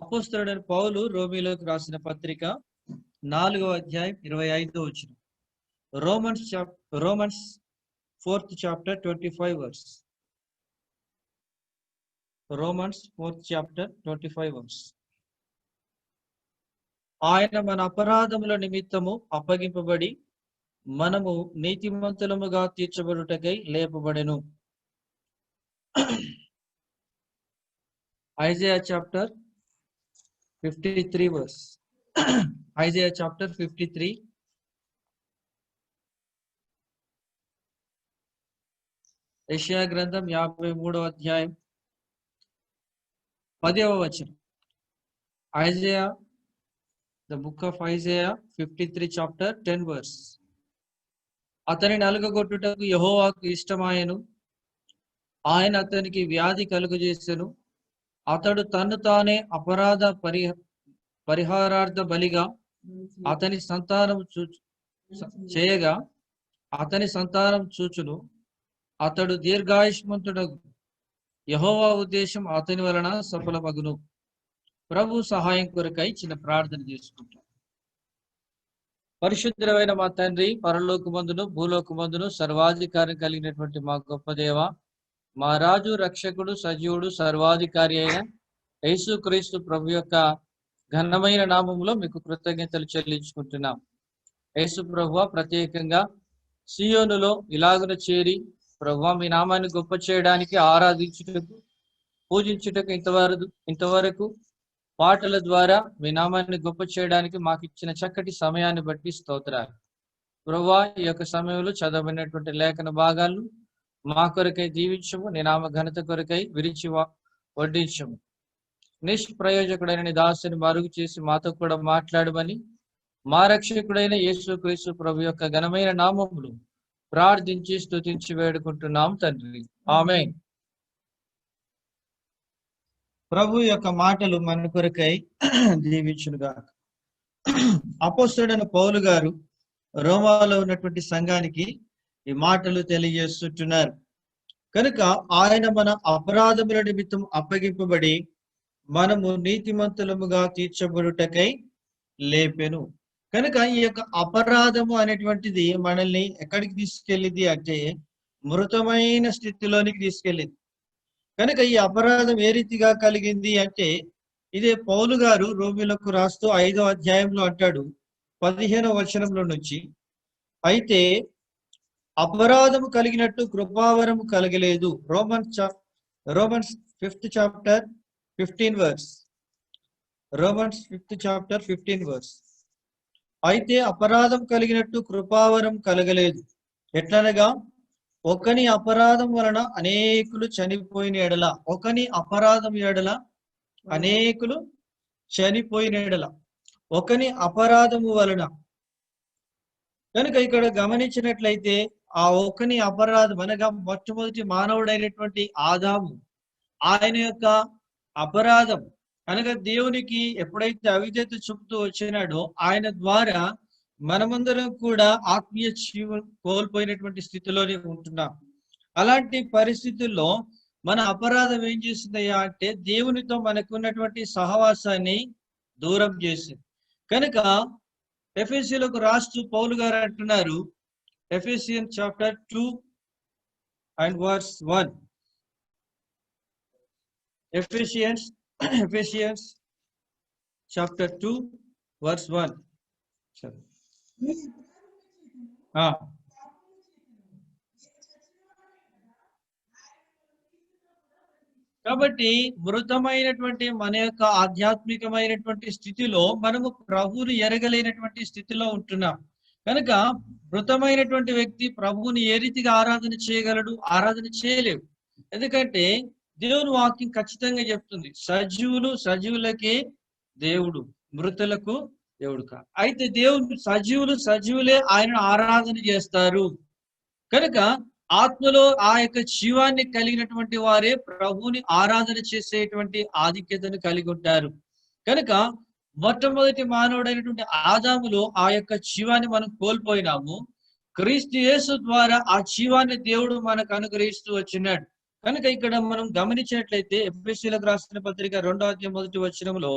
అపోస్తలుడైన పౌలు రోమీలోకి రాసిన పత్రిక 4వ అధ్యాయం 25వ వచనం. Romans 4th chapter 25 verse. Romans 4th chapter 25 verse. ఆయన మన అపరాధముల నిమిత్తము అప్పగింపబడి మనము నీతిమంతులముగా తీర్చబడుటకై లేపబడెను. Isaiah chapter 53 verse. Isaiah chapter 53. యెషయా గ్రంథం 53వ అధ్యాయం 10వ వచనం. Isaiah, the book of Isaiah 53 chapter 10 verse. అతని నలుగగొట్టుటకు యెహోవాకు ఇష్టమాయెను, ఆయన అతనికి వ్యాధి కలుగజేసెను. అతడు తన్ను తానే అపరాధ పరిహారార్థ బలిగా అతని సంతానం చేయగా అతని సంతానం చూచును. అతడు దీర్ఘాయుష్మంతుడగు, యెహోవా ఉద్దేశం అతని వలన సఫలమగును. ప్రభు సహాయం కొరకై చిన్న ప్రార్థన చేసుకుంటాం. పరిశుద్ధమైన మా తండ్రి, పరలోకమందును భూలోకమందును సర్వాధికారం కలిగినటువంటి మా గొప్ప దేవ, మా రాజు, రక్షకుడు, సజీవుడు, సర్వాధికారి అయిన యేసుక్రీస్తు ప్రభు యొక్క ఘనమైన నామములో మీకు కృతజ్ఞతలు చెల్లించుకుంటున్నాం. యేసు ప్రభువా, ప్రత్యేకంగా సియోనులో ఇలాగున చేరి ప్రభువా మీ నామాన్ని గొప్ప చేయడానికి, ఆరాధించుటకు, పూజించుటకు ఇంతవరకు పాటల ద్వారా మీ నామాన్ని గొప్ప చేయడానికి మాకు ఇచ్చిన చక్కటి సమయాన్ని బట్టి స్తోత్రాలు. ప్రభువా, ఈ యొక్క సమయంలో చదవబడినటువంటి లేఖన భాగాలను మా కొరకై దీవించము, నీ నామ ఘనత కొరకై విరిచి వడ్డించము. నిష్ప్రయోజకుడైన నీ దాసుని మరుగు చేసి మాతో కూడా మాట్లాడమని మా రక్షకుడైన యేసుక్రీస్తు ప్రభు యొక్క ఘనమైన నామములు ప్రార్థించి స్తుతించి వేడుకుంటున్నాం తండ్రి, ఆమేన్. ప్రభు యొక్క మాటలు మన కొరకై దీవించునుగా. అపోస్తలుడైన పౌలు గారు రోమాలో ఉన్నటువంటి సంఘానికి ఈ మాటలు తెలియజేస్తుంటున్నారు. కనుక ఆయన మన అపరాధముల నిమిత్తం అప్పగింపబడి మనము నీతిమంతులముగా తీర్చబడుటకై లేపెను. కనుక ఈ యొక్క అపరాధము అనేటువంటిది మనల్ని ఎక్కడికి తీసుకెళ్ళింది అంటే మృతమైన స్థితిలోనికి తీసుకెళ్ళింది. కనుక ఈ అపరాధం ఏ రీతిగా కలిగింది అంటే ఇదే పౌలు గారు రోమీలకు రాస్తూ 5వ అధ్యాయంలో అంటాడు, 15వ వచనంలో నుంచి, అయితే అపరాధము కలిగినట్టు కృపావరము కలగలేదు. Romans 5th chapter 15 verse. Romans 5th chapter 15 verse. అయితే అపరాధం కలిగినట్టు కృపావరం కలగలేదు. ఎట్లనగా ఒకని అపరాధం వలన అనేకులు చనిపోయిన ఎడల, ఒకని అపరాధం ఎడల అనేకులు చనిపోయిన ఎడల, ఒకని అపరాధము వలన. కనుక ఇక్కడ గమనించినట్లయితే ఆ ఒకని అపరాధం అనగా మొట్టమొదటి మానవుడైనటువంటి ఆదాము, ఆయన యొక్క అపరాధం అనగా దేవునికి ఎప్పుడైతే అవిధేయత చూపుతూ వచ్చినాడో ఆయన ద్వారా మనమందరం కూడా ఆత్మీయ జీవం కోల్పోయినటువంటి స్థితిలోనే ఉంటున్నాం. అలాంటి పరిస్థితుల్లో మన అపరాధం ఏం చేస్తుందయ్యా అంటే దేవునితో మనకున్నటువంటి సహవాసాన్ని దూరం చేసింది. కనుక ఎఫెసీయులకు రాస్తూ పౌలు గారు అంటున్నారు, Ephesians chapter 2 and verse 1. Ephesians chapter 2 verse 1. కాబట్టి మృతమైనటువంటి మన యొక్క ఆధ్యాత్మికమైనటువంటి స్థితిలో మనము ప్రభువుని ఎరగలేనటువంటి స్థితిలో ఉంటున్నాం. కనుక మృతమైనటువంటి వ్యక్తి ప్రభువుని ఏ రీతిగా ఆరాధన చేయగలడు? ఆరాధన చేయలేవు. ఎందుకంటే దేవుని వాక్యం ఖచ్చితంగా చెప్తుంది, సజీవులకే దేవుడు, మృతులకు దేవుడు కాదు. అయితే దేవుడు సజీవులే ఆయనను ఆరాధన చేస్తారు. కనుక ఆత్మలో ఆ యొక్క జీవాన్ని కలిగినటువంటి వారే ప్రభువుని ఆరాధన చేసేటువంటి ఆధిక్యతను కలిగి ఉంటారు. కనుక మొట్టమొదటి మానవుడైనటువంటి ఆదాములో ఆ యొక్క జీవాన్ని మనం కోల్పోయినాము. క్రీస్తు యేసు ద్వారా ఆ జీవాన్ని దేవుడు మనకు అనుగ్రహిస్తూ వచ్చినాడు. కనుక ఇక్కడ మనం గమనించినట్లయితే ఎఫెసీయులకు రాసిన పత్రిక 2వ అధ్యాయం 1వ వచనంలో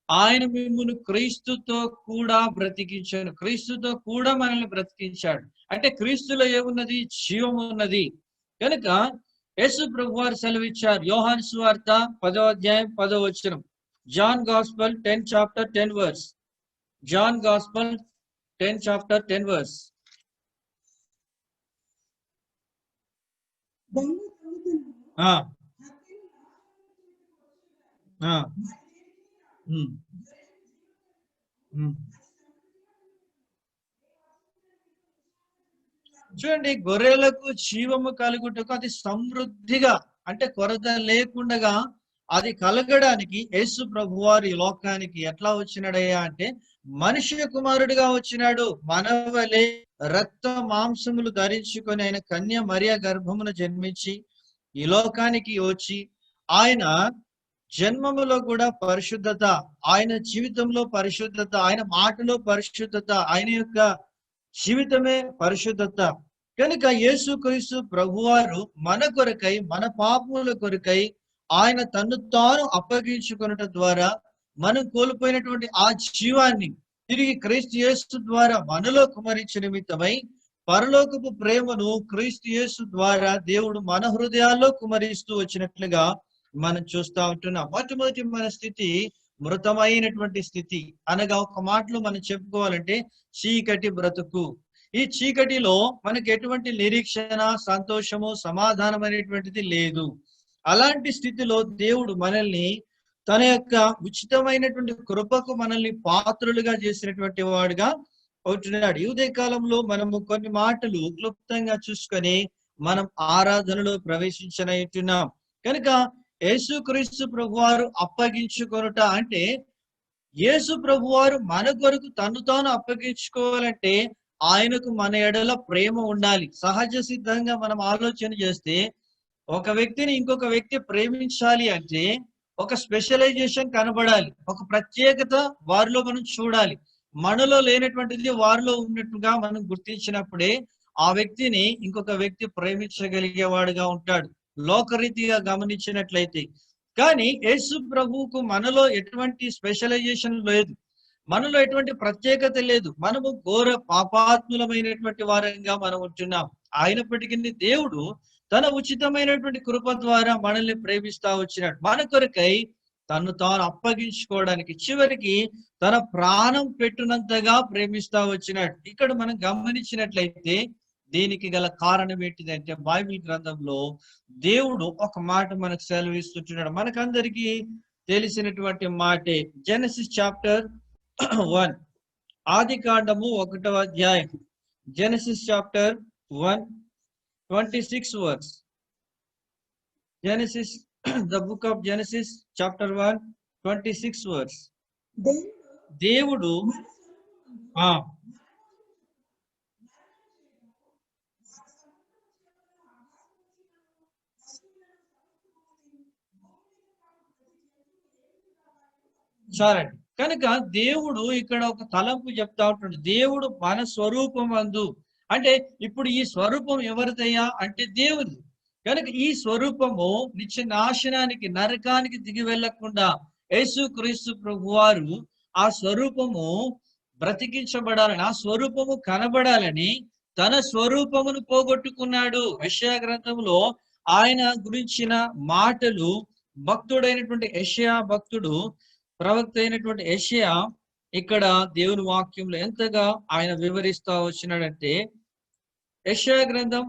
ఆయన మిమ్మును క్రీస్తుతో కూడా బ్రతికించాడు. క్రీస్తుతో కూడా మనల్ని బ్రతికించాడు. అంటే క్రీస్తులో ఏమున్నది? జీవం ఉన్నది. కనుక యేసు ప్రభువారు సెలవిచ్చారు. యోహాను సువార్త 10వ అధ్యాయం 10వ వచనం. John gospel 10 chapter 10 verse. John gospel 10 chapter 10 verse. చూడండి, గొర్రెలకు జీవము కలుగుటకు అది సమృద్ధిగా, అంటే కొరత లేకుండా అది కలగడానికి యేసు ప్రభువారు ఈ లోకానికి ఎట్లా వచ్చినాడయ్యా అంటే మనుష్య కుమారుడిగా వచ్చినాడు. మనవలే రక్త మాంసములు ధరించుకొని ఆయన కన్య మరియ గర్భమున జన్మించి ఈ లోకానికి వచ్చి ఆయన జన్మములో కూడా పరిశుద్ధత, ఆయన జీవితంలో పరిశుద్ధత, ఆయన మాటలో పరిశుద్ధత, ఆయన యొక్క జీవితమే పరిశుద్ధత. కనుక యేసుక్రీస్తు ప్రభువారు మన కొరకై, మన పాపముల కొరకై ఆయన తన్ను తాను అప్పగించుకొనుట ద్వారా మనం కోల్పోయినటువంటి ఆ జీవాన్ని తిరిగి క్రీస్తు యేసు ద్వారా మనలో కుమరించే నిమిత్తమై పరలోకపు ప్రేమను క్రీస్తు యేసు ద్వారా దేవుడు మన హృదయాల్లో కుమరిస్తూ వచ్చినట్లుగా మనం చూస్తా ఉంటున్నాం. మొట్టమొదటి మన స్థితి మృతమైనటువంటి స్థితి, అనగా ఒక మాటలో మనం చెప్పుకోవాలంటే చీకటి బ్రతుకు. ఈ చీకటిలో మనకి ఎటువంటి నిరీక్షణ, సంతోషము, సమాధానం అనేటువంటిది లేదు. అలాంటి స్థితిలో దేవుడు మనల్ని తన యొక్క ఉచితమైనటువంటి కృపకు మనల్ని పాత్రులుగా చేసినటువంటి వాడుగా ఉంటున్నాడు. ఈ ఉదయ కాలంలో మనము కొన్ని మాటలు క్లుప్తంగా చూసుకొని మనం ఆరాధనలో ప్రవేశించనైతున్నాం. కనుక యేసుక్రీస్తు ప్రభువారు అప్పగించుకొనుట అంటే యేసు ప్రభువారు మన కొరకు తను తాను అప్పగించుకోవాలంటే ఆయనకు మన ఎడల ప్రేమ ఉండాలి. సహజ సిద్ధంగా మనం ఆలోచన చేస్తే ఒక వ్యక్తిని ఇంకొక వ్యక్తి ప్రేమించాలి అంటే ఒక స్పెషలైజేషన్ కనబడాలి, ఒక ప్రత్యేకత వారిలో మనం చూడాలి. మనలో లేనటువంటిది వారిలో ఉన్నట్టుగా మనం గుర్తించినప్పుడే ఆ వ్యక్తిని ఇంకొక వ్యక్తి ప్రేమించగలిగేవాడుగా ఉంటాడు, లోకరీతిగా గమనించినట్లయితే. కానీ యేసు ప్రభువుకు మనలో ఎటువంటి స్పెషలైజేషన్ లేదు, మనలో ఎటువంటి ప్రత్యేకత లేదు. మనము ఘోర పాపాత్ములమైనటువంటి వారంగా మనం ఉంటున్నాం. అయినప్పటికీ దేవుడు తన ఉచితమైనటువంటి కృప ద్వారా మనల్ని ప్రేమిస్తా వచ్చినాడు. మన కొరకై తను తాను అప్పగించుకోవడానికి చివరికి తన ప్రాణం పెట్టినంతగా ప్రేమిస్తా వచ్చినాడు. ఇక్కడ మనం గమనించినట్లయితే దీనికి గల కారణం ఏంటిదంటే బైబిల్ గ్రంథంలో దేవుడు ఒక మాట మనకు సెలవిస్తుంటున్నాడు. మనకందరికీ తెలిసినటువంటి మాటే. జెనసిస్ చాప్టర్ 1, ఆది కాండము 1వ అధ్యాయం. Genesis chapter 1, 26 verse. Genesis, the book of Genesis chapter 1, 26 verse. దేవుడు చాలండి. కనుక దేవుడు ఇక్కడ ఒక తలంపు చెప్తా ఉంటాడు. దేవుడు మన స్వరూపం అందు, అంటే ఇప్పుడు ఈ స్వరూపం ఎవరిదయ్యా అంటే దేవుడు. కనుక ఈ స్వరూపము నిత్య నాశనానికి, నరకానికి దిగి వెళ్లకుండా యేసుక్రీస్తు ప్రభువారు ఆ స్వరూపము బ్రతికించబడాలని, ఆ స్వరూపము కనబడాలని తన స్వరూపమును పోగొట్టుకున్నాడు. యెషయా గ్రంథంలో ఆయన గురించిన మాటలు భక్తుడైనటువంటి యెషయా భక్తుడు, ప్రవక్త అయినటువంటి యెషయా ఇక్కడ దేవుని వాక్యంలో ఎంతగా ఆయన వివరిస్తా వచ్చినాడంటే, యెషయా గ్రంథం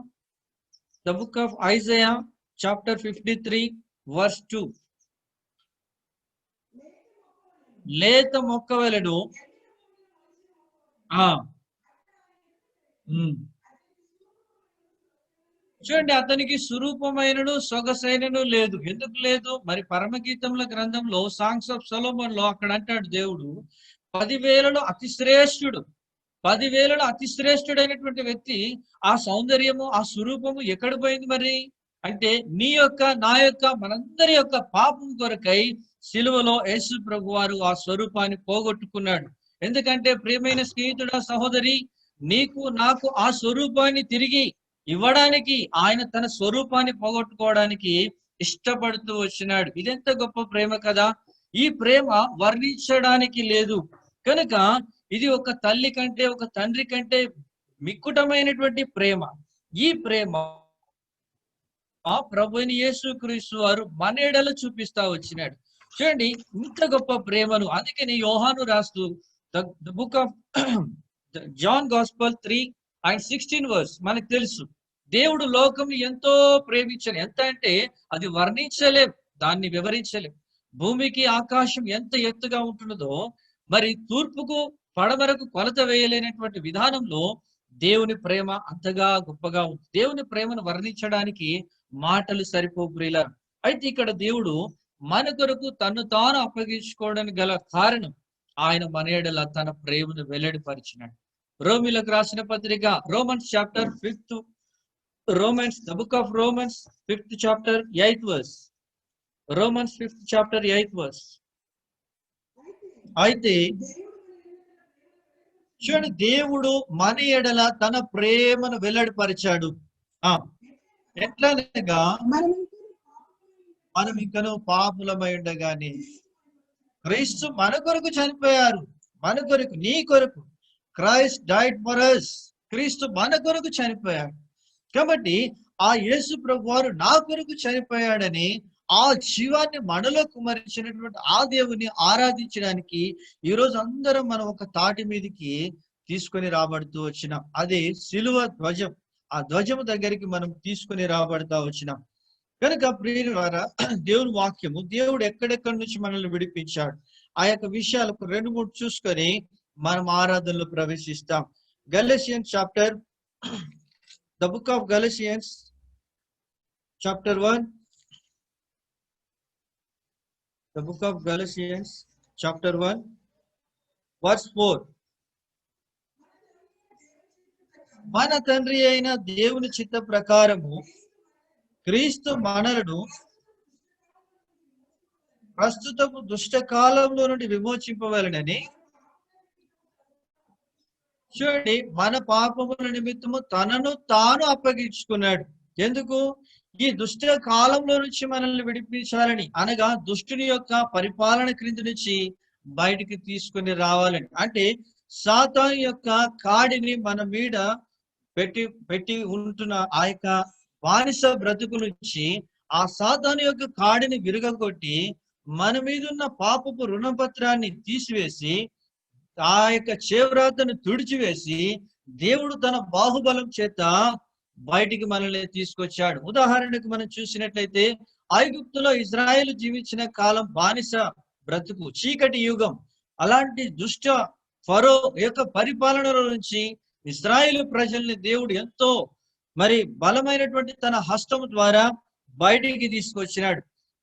the book of Isaiah chapter 53 verse 2. లేత మొక్క వలెను చూడండి, అతనికి స్వరూపమైనను సొగసైనను లేదు. ఎందుకు లేదు? మరి పరమగీతముల గ్రంథంలో సాంగ్స్ ఆఫ్ సొలొమోన్ లో అక్కడ అంటాడు దేవుడు 10,000లో అతి శ్రేష్ఠుడు. 10,000లో అతి శ్రేష్ఠుడైనటువంటి వ్యక్తి ఆ సౌందర్యము, ఆ స్వరూపము ఎక్కడ పోయింది మరి అంటే నీ యొక్క, నా యొక్క, మనందరి యొక్క పాపం కొరకై సిలువలో యేసు ప్రభువారు ఆ స్వరూపాన్ని పోగొట్టుకున్నాడు. ఎందుకంటే ప్రియమైన స్నేహితుడా, సహోదరి, నీకు నాకు ఆ స్వరూపాన్ని తిరిగి ఇవ్వడానికి, ఆయన తన స్వరూపాన్ని పోగొట్టుకోవడానికి ఇష్టపడుతూ వచ్చినాడు. ఇదెంత గొప్ప ప్రేమ కదా! ఈ ప్రేమ వర్ణించడానికి లేదు. కనుక ఇది ఒక తల్లి కంటే, ఒక తండ్రి కంటే మిక్కుటమైనటువంటి ప్రేమ. ఈ ప్రేమ ప్రభువైన యేసుక్రీస్తు వారు మన ఎడల చూపిస్తా వచ్చినాడు. చూడండి, ఇంత గొప్ప ప్రేమను అందుకని యోహాను రాస్తూ the book of John gospel 3:16 verse మనకు తెలుసు, దేవుడు లోకం ఎంతో ప్రేమించాడు. ఎంత అంటే అది వర్ణించలేం, దాన్ని వివరించలేం. భూమికి ఆకాశం ఎంత ఎత్తుగా ఉంటున్నదో, మరి తూర్పుకు పడమరకు కొలత వేయలేనటువంటి విధానంలో దేవుని ప్రేమ అంతగా గొప్పగా ఉంది. దేవుని ప్రేమను వర్ణించడానికి మాటలు సరిపోవు ప్రియులారా. అయితే ఇక్కడ దేవుడు మన కొరకు తను తాను అప్పగించుకోవడానికి గల కారణం, ఆయన మన యెడల తన ప్రేమను వెల్లడిపరిచినాడు. రోమీలకు రాసిన పత్రిక Romans chapter 5th, Romans the book of Romans 5th chapter 8th verse. Romans 5th chapter 8th verse. అయితే చూడండి, దేవుడు మన యెడల తన ప్రేమను వెల్లడిపరిచాడు. ఎట్లనగా మనం ఇంకను పాపులమై ఉండగానే క్రీస్తు మన కొరకు చనిపోయారు. మన కొరకు, నీ కొరకు. Christ died for us. క్రీస్తు మన కొరకు చనిపోయాడు. కాబట్టి ఆ యేసు ప్రభు వారు నా కొరకు చనిపోయాడని ఆ జీవాన్ని మనలో కుమరించినటువంటి ఆ దేవుని ఆరాధించడానికి ఈరోజు అందరం మనం ఒక తాటి మీదకి తీసుకొని రాబడుతూ వచ్చినాం. అదే సిలువ ధ్వజం. ఆ ధ్వజము దగ్గరికి మనం తీసుకొని రాబడతా వచ్చినాం. కనుక ప్రియులారా, దేవుని వాక్యము, దేవుడు ఎక్కడెక్కడి నుంచి మనల్ని విడిపించాడు, ఆ యొక్క విషయాలకు 2-3 చూసుకొని మనం ఆరాధనలో ప్రవేశిస్తాం. Galatians chapter, the book of Galatians chapter 1, the book of Galatians chapter 1 verse 4. మన తండ్రి అయిన దేవుని చిత్త ప్రకారము క్రీస్తు మనలను ప్రస్తుతము దుష్ట కాలంలో నుండి విమోచింపవలనని, చూడండి, మన పాపముల నిమిత్తము తనను తాను అప్పగించుకున్నాడు. ఎందుకు? ఈ దుష్ట కాలంలో నుంచి మనల్ని విడిపించాలని, అనగా దుష్టుని యొక్క పరిపాలన క్రింది నుంచి బయటికి తీసుకొని రావాలని. అంటే సాతాను యొక్క కాడిని మన మీద పెట్టి ఉంటున్న ఆ యొక్క బానిస బ్రతుకు నుంచి ఆ సాతాను యొక్క కాడిని విరగొట్టి మన మీద ఉన్న పాపపు రుణపత్రాన్ని తీసివేసి ఆ యొక్క చేవ్రాతను తుడిచివేసి దేవుడు తన బాహుబలం చేత బయటికి మనల్ని తీసుకొచ్చాడు. ఉదాహరణకు మనం చూసినట్లయితే ఐగుప్తులో ఇజ్రాయేలు జీవించిన కాలం బానిస బ్రతుకు, చీకటి యుగం. అలాంటి దుష్ట ఫరో యొక్క పరిపాలనలో నుంచి ఇజ్రాయేలు ప్రజల్ని దేవుడు ఎంతో మరి బలమైనటువంటి తన హస్తము ద్వారా బయటికి తీసుకొచ్చినాడు.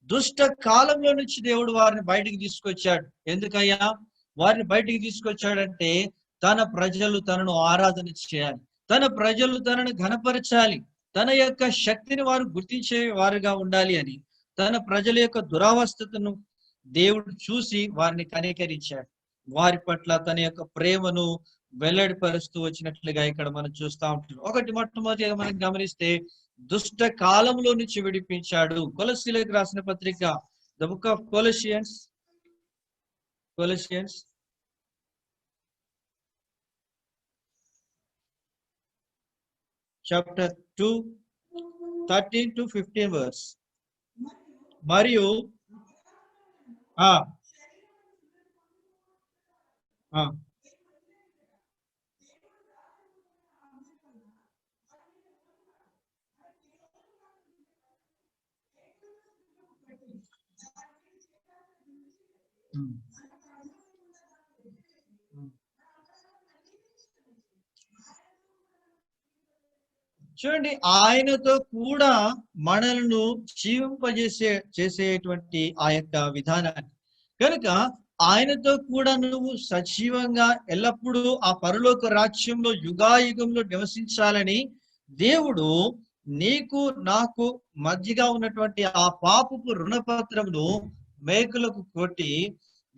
దుష్ట కాలంలో నుంచి దేవుడు వారిని బయటికి తీసుకొచ్చాడు. ఎందుకయ్యా వారిని బయటికి తీసుకొచ్చాడంటే తన ప్రజలు తనను ఆరాధన చేయాలి, తన ప్రజలు తనను ఘనపరచాలి, తన యొక్క శక్తిని వారు గుర్తించే వారుగా ఉండాలి అని తన ప్రజల యొక్క దురావస్థతను దేవుడు చూసి వారిని కనికరించాడు. వారి పట్ల తన యొక్క ప్రేమను వెల్లడిపరుస్తూ వచ్చినట్లుగా ఇక్కడ మనం చూస్తా ఉంటున్నాం. ఒకటి మొట్టమొదటిగా మనం గమనిస్తే దుష్ట కాలంలో నుంచి విడిపించాడు. కొలస్సీలకు రాసిన పత్రిక, the book of Colossians chapter 2 13 to 15 verse. మరియు చూడండి, ఆయనతో కూడా మనలను చేసేటువంటి ఆ యొక్క విధానాన్ని, కనుక ఆయనతో కూడా నువ్వు సజీవంగా ఎల్లప్పుడూ ఆ పరలోక రాజ్యంలో యుగాయుగంలో నివసించాలని దేవుడు నీకు నాకు మధ్యగా ఉన్నటువంటి ఆ పాపపు రుణపత్రమును మేకులకు కొట్టి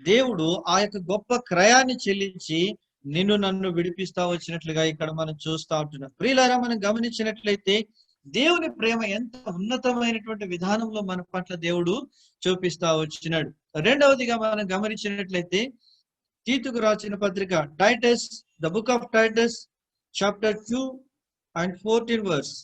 దేవుడు ఆ యొక్క గొప్ప క్రయాన్ని చెల్లించి నిన్ను నన్ను విడిపిస్తా వచ్చినట్లుగా ఇక్కడ మనం చూస్తా ఉంటున్నాం. ప్రియులారా, మనం గమనించినట్లయితే దేవుని ప్రేమ ఎంత ఉన్నతమైనటువంటి విధానంలో మన పట్ల దేవుడు చూపిస్తా వచ్చినాడు. రెండవదిగా మనం గమనించినట్లయితే తీతుకు రాసిన పత్రిక Titus, the book of Titus chapter 2 and 14 verse.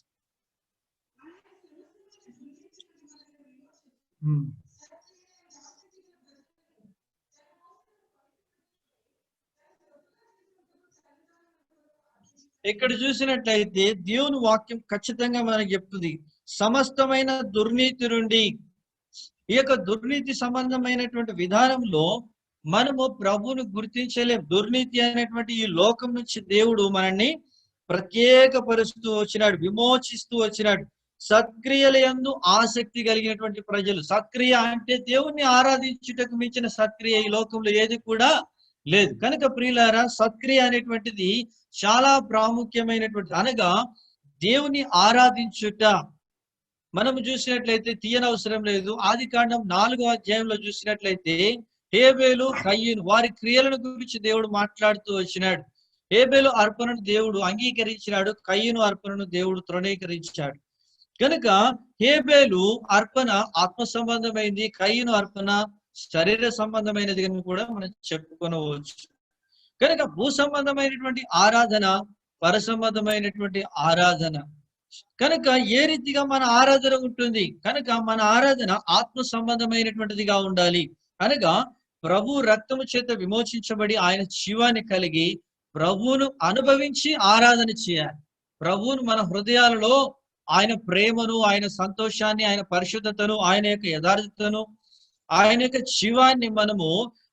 ఇక్కడ చూసినట్లయితే దేవుని వాక్యం ఖచ్చితంగా మనకు చెప్తుంది, సమస్తమైన దుర్నీతి నుండి, ఈ యొక్క దుర్నీతి సంబంధమైనటువంటి విధానంలో మనము ప్రభువును గుర్తించలేం. దుర్నీతి అనేటువంటి ఈ లోకం నుంచి దేవుడు మనల్ని ప్రత్యేకపరుస్తూ వచ్చినాడు, విమోచిస్తూ వచ్చినాడు. సత్క్రియల యందు ఆసక్తి కలిగినటువంటి ప్రజలు, సత్క్రియ అంటే దేవుణ్ణి ఆరాధించుటకు మించిన సత్క్రియ ఈ లోకంలో ఏది కూడా లేదు. కనుక ప్రియులారా, సత్క్రియ అనేటువంటిది చాలా ప్రాముఖ్యమైనటువంటి, అనగా దేవుని ఆరాధించుట. మనము చూసినట్లయితే తీయనవసరం లేదు, ఆదికాండం 4వ అధ్యాయంలో చూసినట్లయితే హేబేలు కయ్యను వారి క్రియలను గురించి దేవుడు మాట్లాడుతూ వచ్చినాడు. హేబేలు అర్పణను దేవుడు అంగీకరించినాడు, కయ్యను అర్పణను దేవుడు తృణీకరించాడు. కనుక హేబేలు అర్పణ ఆత్మ సంబంధమైంది, కయ్యను అర్పణ శరీర సంబంధమైనది అని కూడా మనం చెప్పుకొనవచ్చు. కనుక భూ సంబంధమైనటువంటి ఆరాధన, పర సంబంధమైనటువంటి ఆరాధన. కనుక ఏ రీతిగా మన ఆరాధన ఉంటుంది, కనుక మన ఆరాధన ఆత్మ సంబంధమైనటువంటిదిగా ఉండాలి. అనగా ప్రభు రక్తము చేత విమోచించబడి ఆయన జీవాన్ని కలిగి ప్రభువును అనుభవించి ఆరాధన చేయాలి. ప్రభువును మన హృదయాలలో ఆయన ప్రేమను, ఆయన సంతోషాన్ని, ఆయన పరిశుద్ధతను, ఆయన యొక్క యథార్థతను, ఆయన యొక్క జీవాన్ని మనము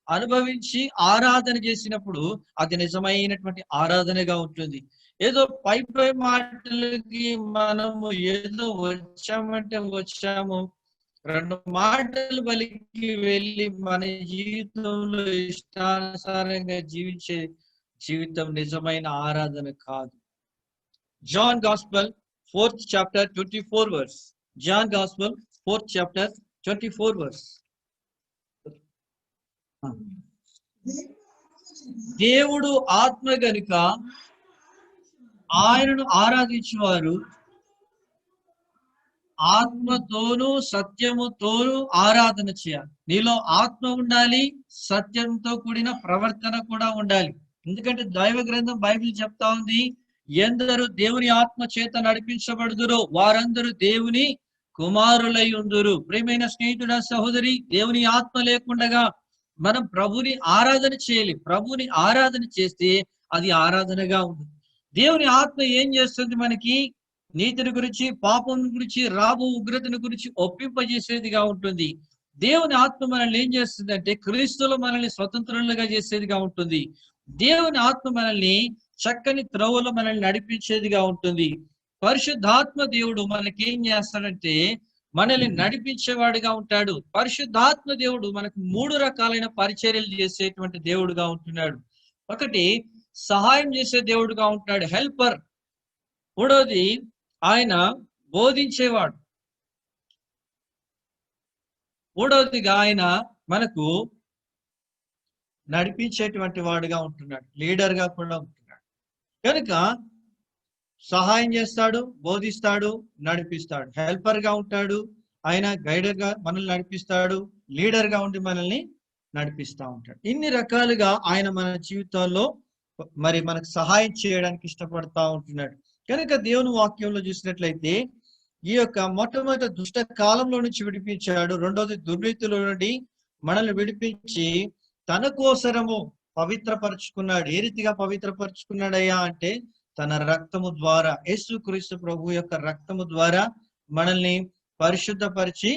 అనుభవించి ఆరాధన చేసినప్పుడు అది నిజమైనటువంటి ఆరాధనగా ఉంటుంది. ఏదో పై పై మాటలకి మనము ఏదో వచ్చామంటే వచ్చాము, 2 మాటలు పలికి వెళ్ళి మన జీవితంలో ఇష్టానుసారంగా జీవించే జీవితం నిజమైన ఆరాధన కాదు. John gospel 4th chapter 24 verse. John gospel 4th chapter 24 verse. దేవుడు ఆత్మ గనుక ఆయనను ఆరాధించువారు ఆత్మతోనూ సత్యముతోనూ ఆరాధన చేయాలి. నీలో ఆత్మ ఉండాలి, సత్యంతో కూడిన ప్రవర్తన కూడా ఉండాలి. ఎందుకంటే దైవ గ్రంథం బైబిల్ చెప్తా ఉంది, ఎందరు దేవుని ఆత్మ చేత నడిపించబడుదురో వారందరూ దేవుని కుమారులై ఉందురు. ప్రియమైన స్నేహితుడా, సహోదరి, దేవుని ఆత్మ లేకుండగా మనం ప్రభుని ఆరాధన చేయాలి. ప్రభుని ఆరాధన చేస్తే అది ఆరాధనగా ఉంటుంది. దేవుని ఆత్మ ఏం చేస్తుంది, మనకి నీతిని గురించి, పాపం గురించి, రాబో ఉగ్రతను గురించి ఒప్పింపజేసేదిగా ఉంటుంది. దేవుని ఆత్మ మనల్ని ఏం చేస్తుంది అంటే క్రీస్తులో మనల్ని స్వతంత్రులుగా చేసేదిగా ఉంటుంది. దేవుని ఆత్మ మనల్ని చక్కని త్రోవలో మనల్ని నడిపించేదిగా ఉంటుంది. పరిశుద్ధాత్మ దేవుడు మనకి ఏం చేస్తాడంటే మనల్ని నడిపించేవాడిగా ఉంటాడు. పరిశుద్ధాత్మ దేవుడు మనకు 3 రకాలైన పరిచర్యలు చేసేటువంటి దేవుడుగా ఉంటున్నాడు. ఒకటి, సహాయం చేసే దేవుడుగా ఉంటున్నాడు, హెల్పర్. మూడోది, ఆయన బోధించేవాడు. మూడవదిగా ఆయన మనకు నడిపించేటువంటి వాడుగా ఉంటున్నాడు, లీడర్ గా కూడా ఉంటున్నాడు. కనుక సహాయం చేస్తాడు, బోధిస్తాడు, నడిపిస్తాడు. హెల్పర్ గా ఉంటాడు, ఆయన గైడర్ గా మనల్ని నడిపిస్తాడు, లీడర్ గా ఉండి మనల్ని నడిపిస్తా ఉంటాడు. ఇన్ని రకాలుగా ఆయన మన జీవితాల్లో మరి మనకు సహాయం చేయడానికి ఇష్టపడతా ఉంటున్నాడు. కనుక దేవుని వాక్యంలో చూసినట్లయితే ఈ యొక్క మొట్టమొదటి దుష్ట కాలంలో నుంచి విడిపించాడు, రెండోది దుర్నీతిలో నుండి మనల్ని విడిపించి తన కోసరము పవిత్రపరుచుకున్నాడు. ఏ రీతిగా పవిత్రపరుచుకున్నాడయ్యా అంటే తన రక్తము ద్వారా, యేసుక్రీస్తు ప్రభు యొక్క రక్తము ద్వారా మనల్ని పరిశుద్ధపరిచి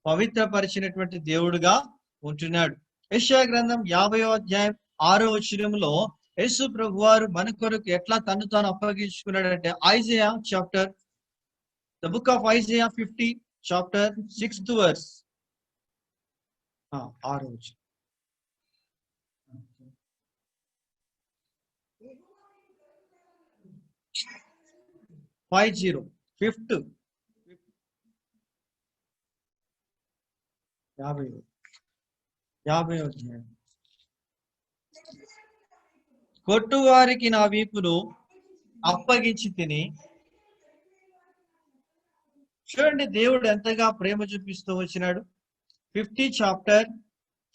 పవిత్రపరిచినటువంటి దేవుడుగా ఉంటున్నాడు. యెషయా గ్రంథం 50వ అధ్యాయం 6వ వచనంలో యేసు ప్రభు వారు మన కొరకు ఎట్లా తను తాను అప్పగించుకున్నాడంటే, Isaiah chapter, the book of Isaiah 50 chapter 6th verse. 6వ వచనం. 50 5th 50వ అధ్యాయం. కొట్టువారికి నా వీపును అప్పగించి తిని. చూడండి దేవుడు ఎంతగా ప్రేమ చూపిస్తూ వచ్చినాడు. 50 చాప్టర్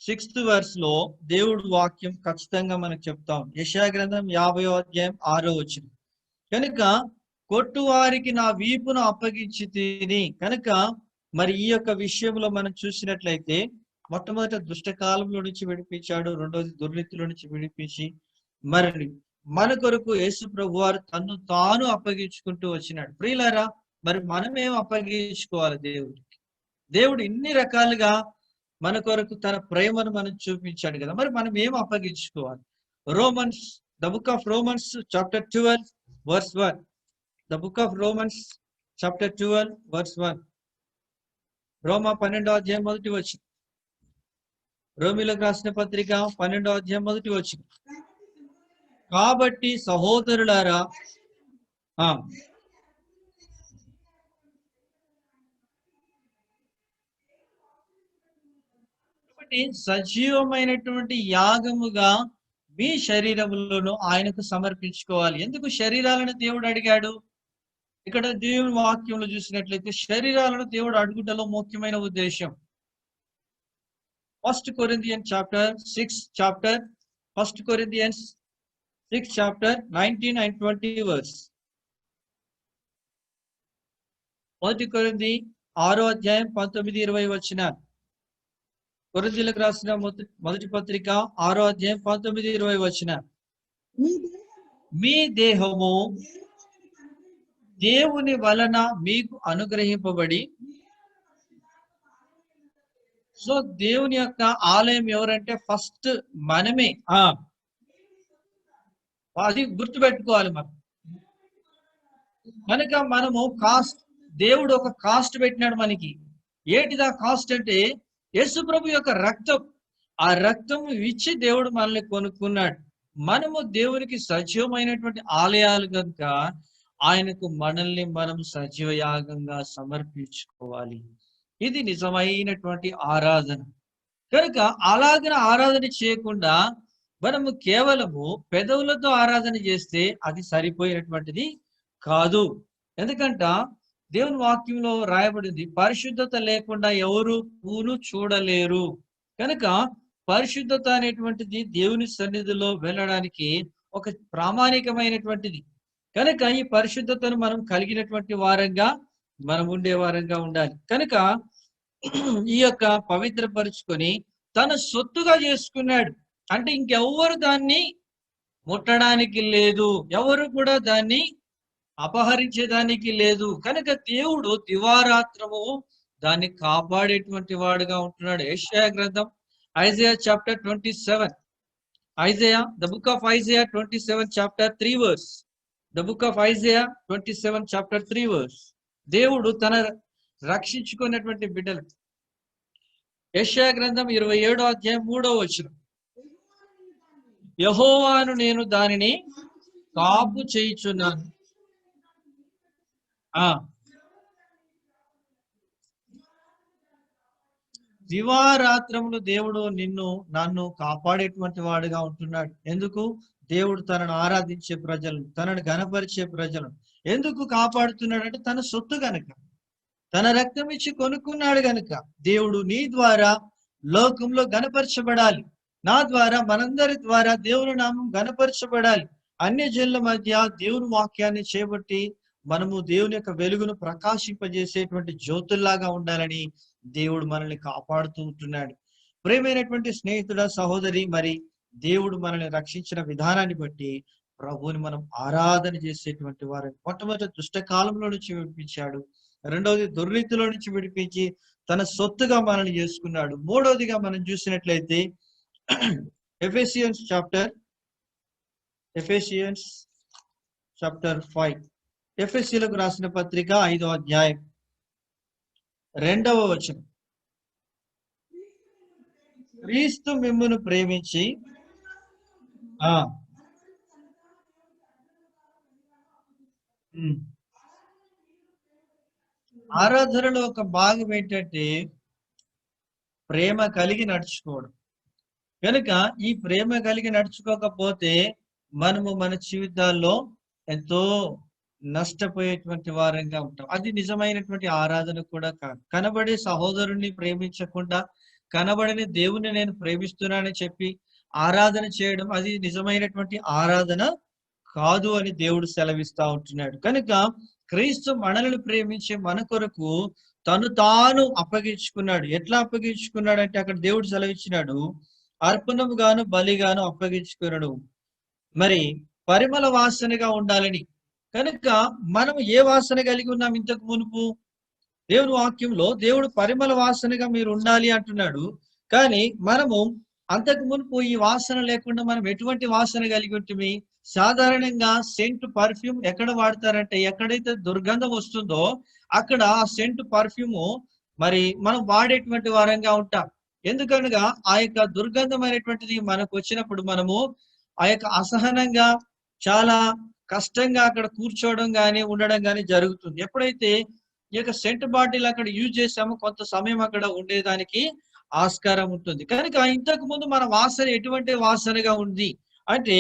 6th verse లో దేవుడు వాక్యం ఖచ్చితంగా మనకు చెప్తాం. యెషయా గ్రంథం 50వ అధ్యాయం 6వ వచనం. కనుక కొట్టువారికి నా వీపును అప్పగించి తిని. కనుక మరి ఈ యొక్క విషయంలో మనం చూసినట్లయితే మొట్టమొదట దుష్టకాలంలో నుంచి విడిపించాడు, రెండోది దుర్నీతిలో నుంచి విడిపించి మరి మన కొరకు యేసు ప్రభు వారు తన్ను తాను అప్పగించుకుంటూ వచ్చినాడు. ప్రియులారా, మరి మనమేం అప్పగించుకోవాలి దేవుడికి? దేవుడు ఇన్ని రకాలుగా మన కొరకు తన ప్రేమను మనం చూపించాడు కదా, మరి మనం ఏం అప్పగించుకోవాలి? Romans, the book of Romans chapter 12 verse 1. The book of Romans chapter 12 verse 1. రోమా 12వ అధ్యాయం 1వ వచనం. రోమిలకు రాసిన పత్రిక 12వ అధ్యాయం 1వ వచనం. కాబట్టి సహోదరులారా, సజీవమైనటువంటి యాగముగా మీ శరీరములను ఆయనకు సమర్పించుకోవాలి. ఎందుకు శరీరాలను దేవుడు అడిగాడు? ఇక్కడ దేవుని వాక్యంలో చూసినట్లయితే శరీరాలను దేవుడు అడుగుటలో ముఖ్యమైన ఉద్దేశం. 1 Corinthians chapter 6 chapter 1 Corinthians 6 chapter 19 and 20 verse. 1 కొరింథీ 6వ అధ్యాయం 19-20 వచనాలు. కొరింథీయులకు రాసిన మొదటి పత్రిక 6వ అధ్యాయం 19-20 వచనాలు. మీ దేహము దేవుని వలన మీకు అనుగ్రహింపబడి, సో దేవుని యొక్క ఆలయం ఎవరంటే ఫస్ట్ మనమే. అది గుర్తుపెట్టుకోవాలి మనం. కనుక మనము కాస్ట్, దేవుడు ఒక కాస్ట్ పెట్టినాడు మనకి. ఏంటిదా కాస్ట్ అంటే యేసు ప్రభు యొక్క రక్తం. ఆ రక్తము ఇచ్చి దేవుడు మనల్ని కొనుక్కున్నాడు. మనము దేవునికి సజీవమైనటువంటి ఆలయాలు కనుక ఆయనకు మనల్ని మనం సజీవ యాగంగా సమర్పించుకోవాలి. ఇది నిజమైనటువంటి ఆరాధన. కనుక అలాగన ఆరాధన చేయకుండా మనము కేవలము పెదవులతో ఆరాధన చేస్తే అది సరిపోయినటువంటిది కాదు. ఎందుకంట దేవుని వాక్యంలో రాయబడింది, పరిశుద్ధత లేకుండా ఎవరు పూను చూడలేరు. కనుక పరిశుద్ధత అనేటువంటిది దేవుని సన్నిధిలో వెళ్ళడానికి ఒక ప్రామాణికమైనటువంటిది. కనుక ఈ పరిశుద్ధతను మనం కలిగినటువంటి వారంగా మనం ఉండే వారంగా ఉండాలి. కనుక ఈ యొక్క పవిత్రపరుచుకొని తన సొత్తుగా చేసుకున్నాడు. అంటే ఇంకెవ్వరు దాన్ని ముట్టడానికి లేదు, ఎవరు కూడా దాన్ని అపహరించేదానికి లేదు. కనుక దేవుడు దివారాత్రము దాన్ని కాపాడేటువంటి వాడుగా ఉంటున్నాడు. యెషయా గ్రంథం Isaiah chapter 27. Isaiah, the book of Isaiah 27 chapter 3 verse. The book of Isaiah 27 chapter 3 verse. దేవుడు తన రక్షించుకున్నటువంటి బిడ్డలు. యెషయా గ్రంథం 27వ అధ్యాయం 3వ వచనం. యెహోవాను నేను దానిని కాపు చేయుచున్నాను. దివారాత్రములు దేవుడు నన్ను కాపాడేటువంటి వాడుగా ఉంటున్నాడు. ఎందుకు? దేవుడు తనను ఆరాధించే ప్రజలను, తనను గణపరిచే ప్రజలను ఎందుకు కాపాడుతున్నాడు అంటే తన సొత్తు గనుక, తన రక్తం ఇచ్చి కొనుక్కున్నాడు గనుక. దేవుడు నీ ద్వారా లోకంలో గణపరచబడాలి, నా ద్వారా, మనందరి ద్వారా దేవుని నామం గణపరచబడాలి. అన్యజనుల మధ్య దేవుని వాక్యాన్ని చేపట్టి మనము దేవుని యొక్క వెలుగును ప్రకాశింపజేసేటువంటి జ్యోతుల్లాగా ఉండాలని దేవుడు మనల్ని కాపాడుతూ ఉంటున్నాడు. ప్రియమైనటువంటి స్నేహితుడ, సహోదరి, మరి దేవుడు మనల్ని రక్షించిన విధానాన్ని బట్టి ప్రభువుని మనం ఆరాధన చేసేటువంటి వారు. మొట్టమొదటి దుష్టకాలంలో నుంచి విడిపించాడు, రెండవది దుర్నీతిలో నుంచి విడిపించి తన సొత్తుగా మనల్ని చేసుకున్నాడు. మూడవదిగా మనం చూసినట్లయితే ఎఫెసియన్స్ చాప్టర్ 5. ఎఫెసీయులకు రాసిన పత్రిక 5వ అధ్యాయం 2వ వచనం. క్రీస్తు మిమ్మును ప్రేమించి ఆరాధనలో ఒక భాగం ఏంటంటే ప్రేమ కలిగి నడుచుకోవడం. కనుక ఈ ప్రేమ కలిగి నడుచుకోకపోతే మనము మన జీవితాల్లో ఎంతో నష్టపోయేటువంటి వారంగా ఉంటాం. అది నిజమైనటువంటి ఆరాధన కూడా కాదు. కనబడే సహోదరుణ్ణి ప్రేమించకుండా కనబడని దేవుణ్ణి నేను ప్రేమిస్తున్నానని చెప్పి ఆరాధన చేయడం అది నిజమైనటువంటి ఆరాధన కాదు అని దేవుడు సెలవిస్తా ఉంటున్నాడు. కనుక క్రీస్తు మనల్ని ప్రేమించి మన కొరకు తను తాను అప్పగించుకున్నాడు. ఎట్లా అప్పగించుకున్నాడు అంటే అక్కడ దేవుడు సెలవిచ్చినాడు, అర్పణముగాను బలిగాను అప్పగించుకున్నాడు. మరి పరిమళ వాసనగా ఉండాలని. కనుక మనం ఏ వాసన కలిగి ఉన్నాం ఇంతకు మునుపు? దేవుని వాక్యంలో దేవుడు పరిమళ వాసనగా మీరు ఉండాలి అంటున్నాడు. కానీ మనము అంతకు మునుపు ఈ వాసన లేకుండా మనం ఎటువంటి వాసన కలిగి ఉంటుంది? సాధారణంగా సెంట్ పర్ఫ్యూమ్ ఎక్కడ వాడతారంటే ఎక్కడైతే దుర్గంధం వస్తుందో అక్కడ ఆ సెంట్ పర్ఫ్యూము మరి మనం వాడేటువంటి వారంగా ఉంటాం. ఎందుకనగా ఆ యొక్క దుర్గంధమైనటువంటిది మనకు వచ్చినప్పుడు మనము ఆ యొక్క అసహనంగా చాలా కష్టంగా అక్కడ కూర్చోవడం కానీ ఉండడం కానీ జరుగుతుంది. ఎప్పుడైతే ఈ యొక్క సెంట్ బాటిల్ అక్కడ యూజ్ చేసామో కొంత సమయం అక్కడ ఉండేదానికి ఆస్కారం ఉంటుంది. కనుక ఇంతకు ముందు మన వాసన ఎటువంటి వాసనగా ఉంది అంటే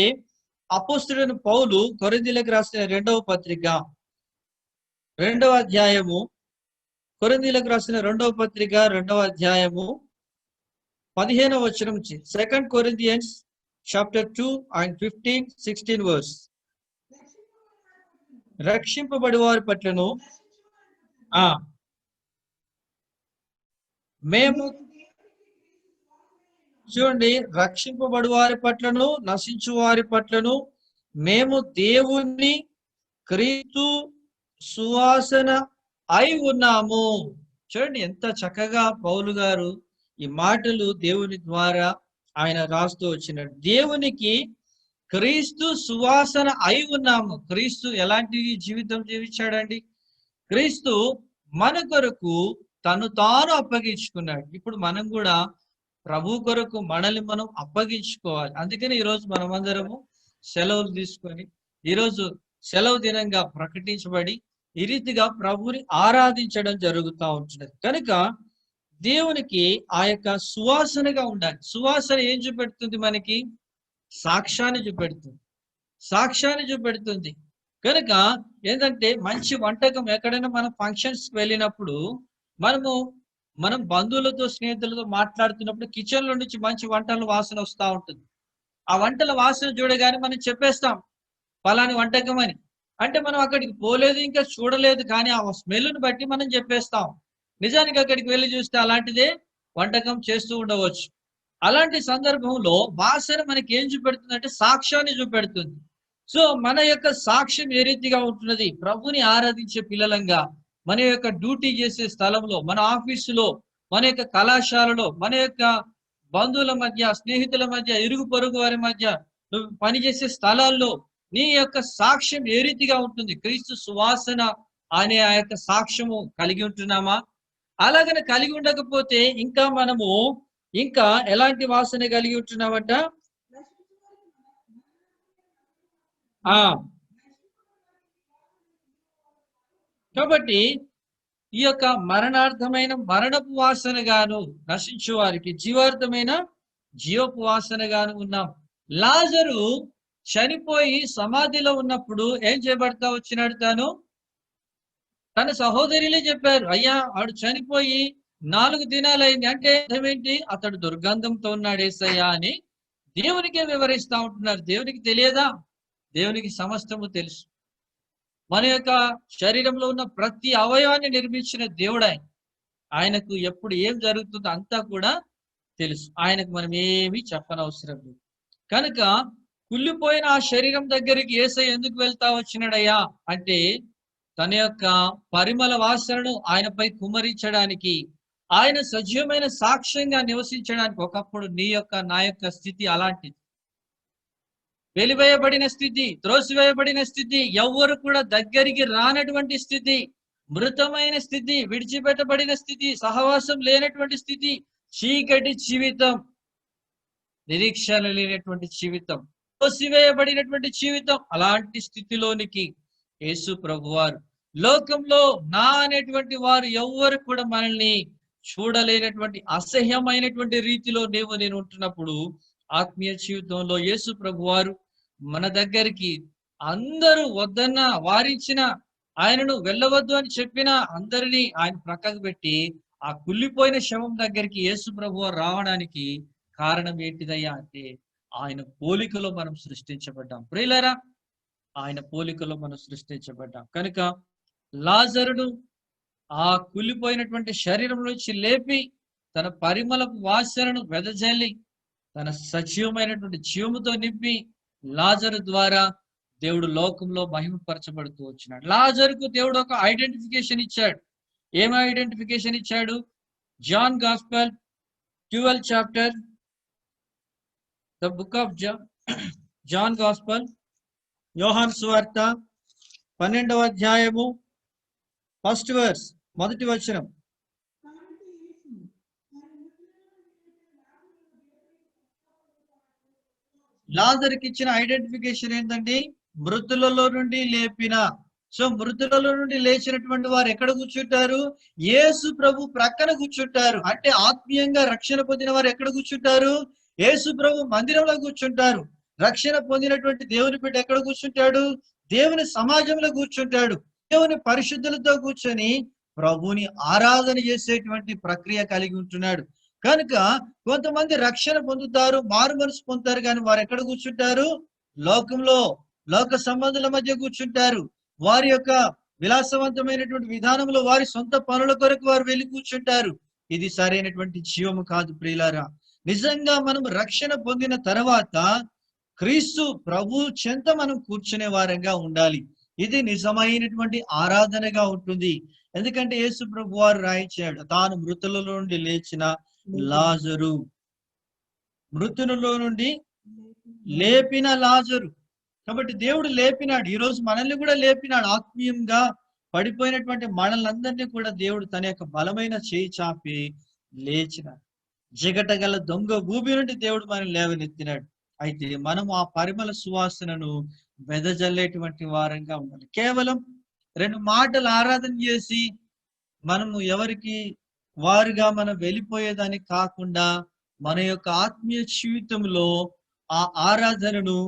అపోస్తలుడైన పౌలు కొరింథీయులకు రాసిన 2వ పత్రిక 2వ అధ్యాయము, కొరింథీయులకు రాసిన 2వ పత్రిక 2వ అధ్యాయము 15వ వచనం నుంచి 2 Corinthians chapter 2 and 15, 16 verse. రక్షింపబడి వారి పట్లను మేము చూడండి, రక్షింపబడి వారి పట్లను నశించు వారి పట్లను మేము దేవుని క్రీస్తు సువాసన అయి ఉన్నాము. చూడండి ఎంత చక్కగా పౌలు గారు ఈ మాటలు దేవుని ద్వారా ఆయన రాస్తూ వచ్చినాడు. దేవునికి క్రీస్తు సువాసన అయి ఉన్నాము. క్రీస్తు ఎలాంటి జీవితం జీవించాడండి? క్రీస్తు మన కొరకు తను తాను అప్పగించుకున్నాడు. ఇప్పుడు మనం కూడా ప్రభు కొరకు మనల్ని మనం అప్పగించుకోవాలి. అందుకని ఈరోజు మనమందరము సెలవులు తీసుకొని ఈరోజు సెలవు దినంగా ప్రకటించబడి ఈ రీతిగా ప్రభుని ఆరాధించడం జరుగుతూ ఉంటున్నది. కనుక దేవునికి ఆ యొక్క సువాసనగా ఉండాలి. సువాసన ఏం చూపెడుతుంది? మనకి సాక్ష్యాన్ని చూపెడుతుంది. సాక్ష్యాన్ని చూపెడుతుంది. కనుక ఏంటంటే మంచి వంటకం ఎక్కడైనా మనం ఫంక్షన్స్కి వెళ్ళినప్పుడు మనం బంధువులతో స్నేహితులతో మాట్లాడుతున్నప్పుడు కిచెన్ లో నుంచి మంచి వంటల వాసన వస్తూ ఉంటుంది. ఆ వంటల వాసన చూడగానే మనం చెప్పేస్తాం పలాని వంటకం అని. అంటే మనం అక్కడికి పోలేదు, ఇంకా చూడలేదు, కానీ ఆ స్మెల్ని బట్టి మనం చెప్పేస్తాం. నిజానికి అక్కడికి వెళ్ళి చూస్తే అలాంటిదే వంటకం చేస్తూ ఉండవచ్చు. అలాంటి సందర్భంలో వాసన మనకి ఏం చూపెడుతుంది అంటే సాక్ష్యాన్ని చూపెడుతుంది. సో మన యొక్క సాక్ష్యం ఏ రీతిగా ఉంటున్నది? ప్రభుని ఆరాధించే పిల్లలంగా మన యొక్క డ్యూటీ చేసే స్థలంలో, మన ఆఫీసులో, మన యొక్క కళాశాలలో, మన యొక్క బంధువుల మధ్య, స్నేహితుల మధ్య, ఇరుగు పొరుగు వారి మధ్య, నువ్వు పనిచేసే స్థలాల్లో నీ యొక్క సాక్ష్యం ఏ రీతిగా ఉంటుంది? క్రీస్తు సువాసన అనే ఆ యొక్క సాక్ష్యము కలిగి ఉంటున్నామా? అలాగనే కలిగి ఉండకపోతే ఇంకా ఎలాంటి వాసన కలిగి ఉంటున్నామంట? కాబట్టి ఈ యొక్క మరణార్థమైన మరణపు వాసనగాను, నశించు వారికి జీవార్థమైన జీవపు వాసనగాను ఉన్నాం. లాజరు చనిపోయి సమాధిలో ఉన్నప్పుడు ఏం చేయబడతా వచ్చినాడు? తన సహోదరులే చెప్పారు, అయ్యా ఆడు చనిపోయి 4 దినాలైంది. అంటే అర్థమేంటి? అతడు దుర్గంధంతో ఉన్నాడు యేసయ్యా అని దేవునికే వివరిస్తా ఉంటున్నారు. దేవునికి తెలియదా? దేవునికి సమస్తము తెలుసు. మన యొక్క శరీరంలో ఉన్న ప్రతి అవయవాన్ని నిర్మించిన దేవుడు ఆయనకు ఎప్పుడు ఏం జరుగుతుందో అంతా కూడా తెలుసు. ఆయనకు మనం ఏమీ చెప్పనవసరం లేదు. కనుక కుళ్ళిపోయిన ఆ శరీరం దగ్గరికి యేసయ్య ఎందుకు వెళ్తా వచ్చినాడయ్యా అంటే తన యొక్క పరిమళ వాసనను ఆయనపై కుమ్మరించడానికి, ఆయన సజీవమైన సాక్ష్యంగా నివసించడానికి. ఒకప్పుడు నీ యొక్క నా యొక్క స్థితి అలాంటిది. వెలివేయబడిన స్థితి, త్రోసివేయబడిన స్థితి, ఎవ్వరు కూడా దగ్గరికి రానటువంటి స్థితి, మృతమైన స్థితి, విడిచిపెట్టబడిన స్థితి, సహవాసం లేనటువంటి స్థితి, చీకటి జీవితం, నిరీక్షణ లేనటువంటి జీవితం, త్రోసివేయబడినటువంటి జీవితం. అలాంటి స్థితిలోనికి యేసు ప్రభువారు లోకంలో నా అనేటువంటి వారు ఎవ్వరు కూడా మనల్ని చూడలేనటువంటి అసహ్యమైనటువంటి రీతిలో నేను ఉంటున్నప్పుడు ఆత్మీయ జీవితంలో యేసు ప్రభువారు మన దగ్గరికి అందరూ వద్దన్న వారించిన, ఆయనను వెళ్ళవద్దు అని చెప్పిన అందరినీ ఆయన ప్రక్కకు పెట్టి ఆ కుళ్ళిపోయిన శవం దగ్గరికి యేసు ప్రభువు రావడానికి కారణం ఏంటిదయ్యా అంటే ఆయన పోలికలో మనం సృష్టించబడ్డాం. ప్రియులారా, ఆయన పోలికలో మనం సృష్టించబడ్డాం కనుక లాజరును ఆ కుళ్ళిపోయినటువంటి శరీరం నుంచి లేపి తన పరిమళపు వాసనను వెదజల్లి తన సజీవమైనటువంటి జీవముతో నింపి లాజరు ద్వారా దేవుడు లోకంలో మహిమపరచబడుతూ వచ్చినాడు. లాజరుకు దేవుడు ఒక ఐడెంటిఫికేషన్ ఇచ్చాడు. ఏం ఐడెంటిఫికేషన్ ఇచ్చాడు? John gospel 12th chapter, the book of John gospel, యోహాను సువార్త 12వ అధ్యాయము 1st verse, మొదటి వచనం. లాజరుకి ఇచ్చిన ఐడెంటిఫికేషన్ ఏంటండి? మృతులలో నుండి లేపిన. సో మృతులలో నుండి లేచినటువంటి వారు ఎక్కడ కూర్చుంటారు? యేసు ప్రభు ప్రక్కన కూర్చుంటారు. అంటే ఆత్మీయంగా రక్షణ పొందిన వారు ఎక్కడ కూర్చుంటారు? యేసు ప్రభు మందిరంలో కూర్చుంటారు. రక్షణ పొందినటువంటి దేవుని బిడ్డ ఎక్కడ కూర్చుంటాడు? దేవుని సమాజంలో కూర్చుంటాడు. దేవుని పరిశుద్ధులతో కూర్చొని ప్రభుని ఆరాధన చేసేటువంటి ప్రక్రియ కలిగి ఉంటున్నాడు. కనుక కొంతమంది రక్షణ పొందుతారు, మారు మనసు పొందుతారు, కానీ వారు ఎక్కడ కూర్చుంటారు? లోకంలో, లోక సంబంధుల మధ్య కూర్చుంటారు. వారి యొక్క విలాసవంతమైనటువంటి విధానంలో వారి సొంత పనుల కొరకు వారు వెళ్ళి కూర్చుంటారు. ఇది సరైనటువంటి జీవము కాదు ప్రియులారా. నిజంగా మనం రక్షణ పొందిన తర్వాత క్రీస్తు ప్రభు చెంత మనం కూర్చునే వారంగా ఉండాలి. ఇది నిజమైనటువంటి ఆరాధనగా ఉంటుంది. ఎందుకంటే యేసు ప్రభు వారు రాయించాడు, తాను మృతులలో నుండి లేచిన లాజరు, మృతులలో నుండి లేపిన లాజరు. కాబట్టి దేవుడు లేపినాడు. ఈ రోజు మనల్ని కూడా లేపినాడు. ఆత్మీయంగా పడిపోయినటువంటి మనల్ని కూడా దేవుడు తన యొక్క బలమైన చేయి చాపి లేచినాడు. జగటగల దొంగ భూమి నుండి దేవుడు మనం లేవనెత్తినాడు. అయితే మనం ఆ పరిమళ సువాసనను వెదజల్లేటువంటి వారంగా ఉండాలి. కేవలం 2 మాటలు ఆరాధన చేసి మనము ఎవరికి వారుగా మనం వెళ్ళిపోయేదాన్ని కాకుండా మన యొక్క ఆత్మీయ జీవితంలో ఆ ఆరాధనను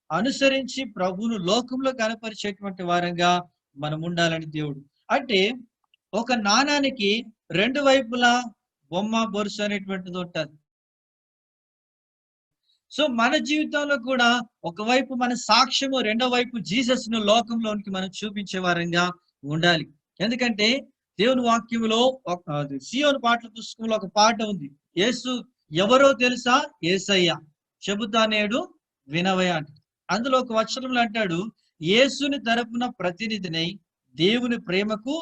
అనుసరించి ప్రభువును లోకంలో కనపరిచేటువంటి వారంగా మనం ఉండాలని దేవుడు. అంటే ఒక నాణానికి 2 వైపులా బొమ్మ బొరుసు అనేటువంటిది ఉంటుంది. సో మన జీవితంలో కూడా ఒకవైపు మన సాక్ష్యము, రెండో వైపు జీసస్ ను లోకంలోనికి మనం చూపించే వారంగా ఉండాలి. ఎందుకంటే దేవుని వాక్యములో సియోను పాటల పుస్తకంలో ఒక పాట ఉంది. యేసు ఎవరో తెలుసా? యేసయ్య చెబుతా నేడు వినవయ్య అంట. అందులో ఒక వచనంలో అంటాడు, యేసుని తరపున ప్రతినిధినై దేవుని ప్రేమకు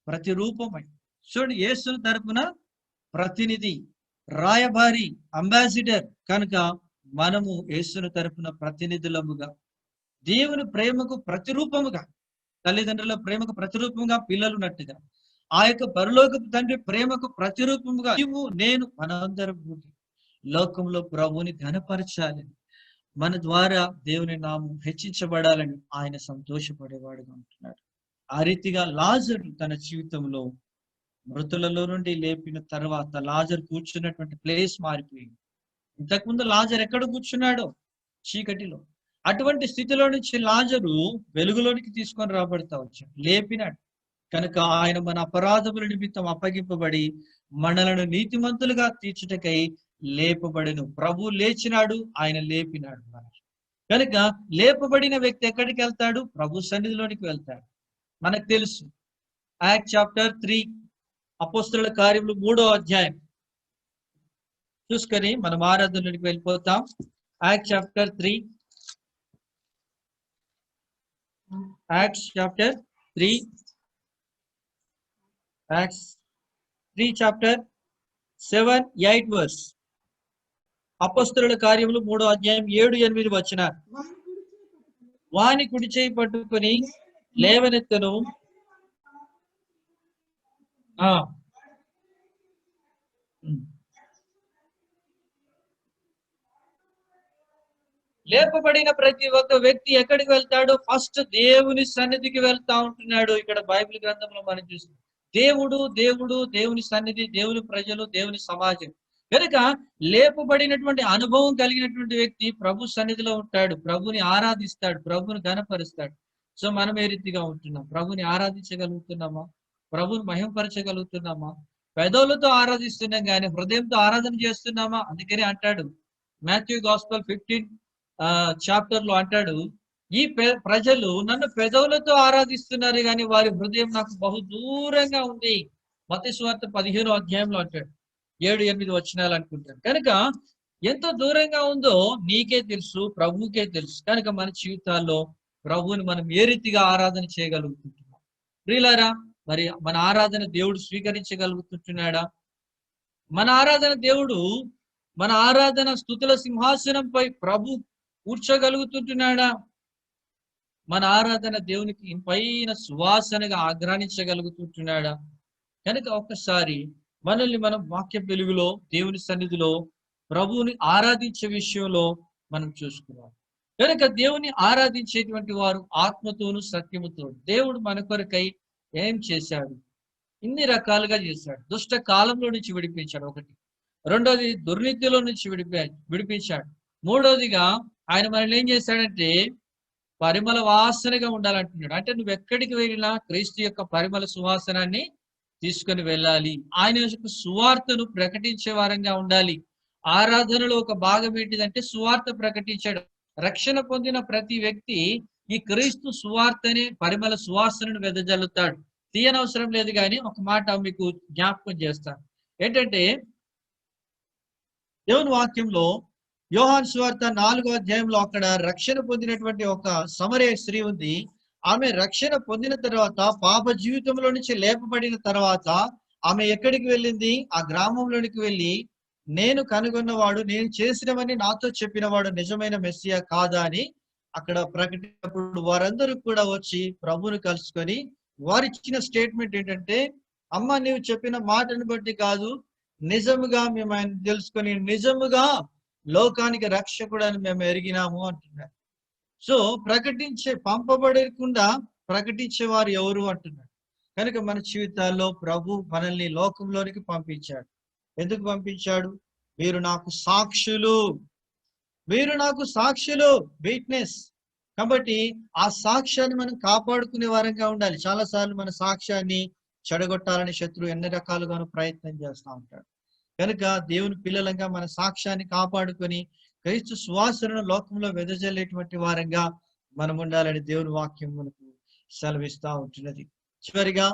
ప్రతిరూపమై. చూడండి, యేసుని తరపున ప్రతినిధి, రాయబారి, అంబాసిడర్. కనుక మనము యేసుని తరపున ప్రతినిధులముగా, దేవుని ప్రేమకు ప్రతిరూపముగా, తల్లిదండ్రుల ప్రేమకు ప్రతిరూపముగా పిల్లలు ఉన్నట్టుగా, ఆ యొక్క పరలోకపు తండ్రి ప్రేమకు ప్రతిరూపముగా నీవు నేను మనందరం లోకంలో ప్రభువుని ఘనపరచాలని, మన ద్వారా దేవుని నామం హెచ్చించబడాలని ఆయన సంతోషపడేవాడుగా ఉంటున్నాడు. ఆ రీతిగా లాజరు తన జీవితంలో మృతులలో నుండి లేపిన తర్వాత లాజరు కూర్చున్నటువంటి ప్లేస్ మారిపోయింది. ఇంతకుముందు లాజరు ఎక్కడ కూర్చున్నాడో? చీకటిలో. అటువంటి స్థితిలో నుంచి లాజరు వెలుగులోనికి తీసుకొని రాబడతా వచ్చాడు, లేపినాడు. కనుక ఆయన మన అపరాధముల నిమిత్తం అప్పగింపబడి మనలను నీతిమంతులుగా తీర్చుటకై లేపబడెను. ప్రభు లేచినాడు, ఆయన లేపినాడు మనకి. కనుక లేపబడిన వ్యక్తి ఎక్కడికి వెళ్తాడు? ప్రభు సన్నిధిలోనికి వెళ్తాడు. మనకు తెలుసు, యాక్ట్ చాప్టర్ 3, అపోస్తలుల కార్యములు 3వ అధ్యాయం చూసుకొని మనం ఆరాధనలోనికి వెళ్ళిపోతాం. Act chapter 3, Acts chapter 3, Acts 3 chapter 7, 8 verse. అపోస్తలుల కార్యములు 3వ అధ్యాయం 7, 8 వచనాలు. వాని కుడి చేయి పట్టుకొని లేవనెత్తను. లేపబడిన ప్రతి ఒక్క వ్యక్తి ఎక్కడికి వెళ్తాడు? ఫస్ట్ దేవుని సన్నిధికి వెళ్తా ఉంటున్నాడు. ఇక్కడ బైబిల్ గ్రంథంలో మనం చూస్తాం, దేవుడు దేవుడు, దేవుని సన్నిధి, దేవుని ప్రజలు, దేవుని సమాజం. కనుక లేపబడినటువంటి అనుభవం కలిగినటువంటి వ్యక్తి ప్రభు సన్నిధిలో ఉంటాడు, ప్రభుని ఆరాధిస్తాడు, ప్రభుని ఘనపరుస్తాడు. సో మనం ఏ రీతిగా ఉంటున్నాం? ప్రభుని ఆరాధించగలుగుతున్నామా? ప్రభుని మహిమపరచగలుగుతున్నామా? పెదవులతో ఆరాధిస్తున్నాం కానీ హృదయంతో ఆరాధన చేస్తున్నామా? అందుకని అంటాడు మాథ్యూ గాస్పల్ 15 చాప్టర్ లో అంటాడు, ఈ ప్రజలు నన్ను పెదవులతో ఆరాధిస్తున్నారు కానీ వారి హృదయం నాకు బహు దూరంగా ఉంది. మత్తయి సువార్త 15వ అధ్యాయంలో అంటాడు, 7-8 వచనాలు అనుకుంటాను. కనుక ఎంత దూరంగా ఉందో నీకే తెలుసు, ప్రభువుకే తెలుసు. కనుక మన జీవితాల్లో ప్రభువుని మనం ఏ రీతిగా ఆరాధన చేయగలుగుతుంటున్నాం? ప్రియులారా, మరి మన ఆరాధన దేవుడు స్వీకరించగలుగుతుంటున్నాడా? మన ఆరాధన స్తుతుల సింహాసనంపై ప్రభు కూర్చోగలుగుతుంటున్నాడా? మన ఆరాధన దేవునికి పైన సువాసనగా ఆగ్రహించగలుగుతుంటున్నాడా? కనుక ఒక్కసారి మనల్ని మనం వాక్య వెలుగులో దేవుని సన్నిధిలో ప్రభువుని ఆరాధించే విషయంలో మనం చూసుకున్నాం. కనుక దేవుని ఆరాధించేటువంటి వారు ఆత్మతోను సత్యముతో, దేవుడు మన కొరకై ఏం చేశాడు? ఇన్ని రకాలుగా చేశాడు. దుష్ట కాలంలో నుంచి విడిపించాడు ఒకటి, రెండోది దుర్నీతిలో నుంచి విడిపించాడు, మూడోదిగా ఆయన మనల్ని ఏం చేశాడంటే పరిమళ వాసనగా ఉండాలంటున్నాడు. అంటే నువ్వు ఎక్కడికి వెళ్ళినా క్రీస్తు యొక్క పరిమళ సువాసనాన్ని తీసుకొని వెళ్ళాలి. ఆయన యొక్క సువార్తను ప్రకటించే వారంగా ఉండాలి. ఆరాధనలో ఒక భాగం ఏంటిదంటే సువార్త ప్రకటించాడు. రక్షణ పొందిన ప్రతి వ్యక్తి ఈ క్రీస్తు సువార్తని పరిమళ సువాసనను వెదజల్లుతాడు. తీయనవసరం లేదు కానీ ఒక మాట మీకు జ్ఞాపకం చేస్తాను. ఏంటంటే దేవుని వాక్యంలో యోహాను సువార్త 4వ అధ్యాయంలో అక్కడ రక్షణ పొందినటువంటి ఒక సమరయ స్త్రీ ఉంది. ఆమె రక్షణ పొందిన తర్వాత పాప జీవితంలో నుంచి లేపబడిన తర్వాత ఆమె ఎక్కడికి వెళ్ళింది? ఆ గ్రామంలోనికి వెళ్ళి, నేను కనుగొన్నవాడు, నేను చేసినవని నాతో చెప్పినవాడు నిజమైన మెస్సియా కాదా అని అక్కడ ప్రకటించినప్పుడు వారందరూ కూడా వచ్చి ప్రభువుని కలుసుకొని వారిచ్చిన స్టేట్మెంట్ ఏంటంటే, అమ్మ నీవు చెప్పిన మాటను బట్టి కాదు, నిజముగా మేము ఆయన తెలుసుకొని నిజముగా లోకానికి రక్షకుడు అని మేము ఎరిగినాము అంటున్నారు. సో పంపబడకుండా ప్రకటించే వారు ఎవరు అంటున్నారు. కనుక మన జీవితాల్లో ప్రభు మనల్ని లోకంలోనికి పంపించాడు. ఎందుకు పంపించాడు? మీరు నాకు సాక్షులు, విట్నెస్. కాబట్టి ఆ సాక్ష్యాన్ని మనం కాపాడుకునే వారంగా ఉండాలి. చాలా సార్లు మన సాక్ష్యాన్ని చెడగొట్టాలని శత్రువు ఎన్ని రకాలుగానూ ప్రయత్నం చేస్తూ ఉంటాడు. కనుక దేవుని పిల్లలంగా మన సాక్ష్యాన్ని కాపాడుకొని క్రీస్తు సువాసనను లోకంలో వెదజల్లేటువంటి వారంగా మనం ఉండాలని దేవుని వాక్యం మనకు సెలవిస్తూ ఉంటున్నది. చివరిగా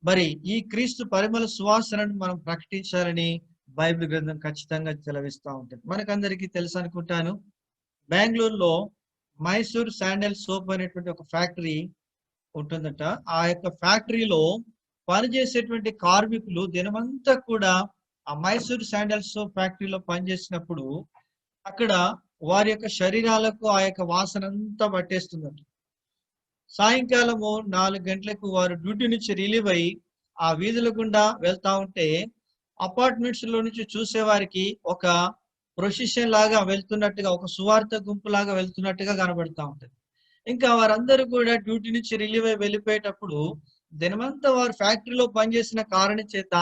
మరి ఈ క్రీస్తు పరిమళ సువాసనను మనం ప్రకటించాలని బైబిల్ గ్రంథం ఖచ్చితంగా సెలవిస్తూ ఉంటుంది. మనకందరికీ తెలుసు అనుకుంటాను, బెంగళూరులో మైసూర్ శాండల్ సోప్ అనేటువంటి ఒక ఫ్యాక్టరీ ఉంటుందట. ఆ యొక్క ఫ్యాక్టరీలో పనిచేసేటువంటి కార్మికులు దినమంతా కూడా ఆ మైసూర్ శాండల్ సోప్ ఫ్యాక్టరీలో పనిచేసినప్పుడు అక్కడ వారి యొక్క శరీరాలకు ఆ యొక్క వాసన అంతా పట్టేస్తుందట. సాయంకాలము 4 గంటలకు వారు డ్యూటీ నుంచి రిలీవ్ అయ్యి ఆ వీధుల గుండా వెళ్తా ఉంటే అపార్ట్మెంట్స్ లో నుంచి చూసే వారికి ఒక ప్రొసెషన్ లాగా వెళ్తున్నట్టుగా, ఒక సువార్త గుంపు లాగా వెళ్తున్నట్టుగా కనబడతా ఉంటుంది. ఇంకా వారందరూ కూడా డ్యూటీ నుంచి రిలీవ్ అయి వెళ్ళిపోయేటప్పుడు దినమంతా వారు ఫ్యాక్టరీలో పనిచేసిన కారణం చేత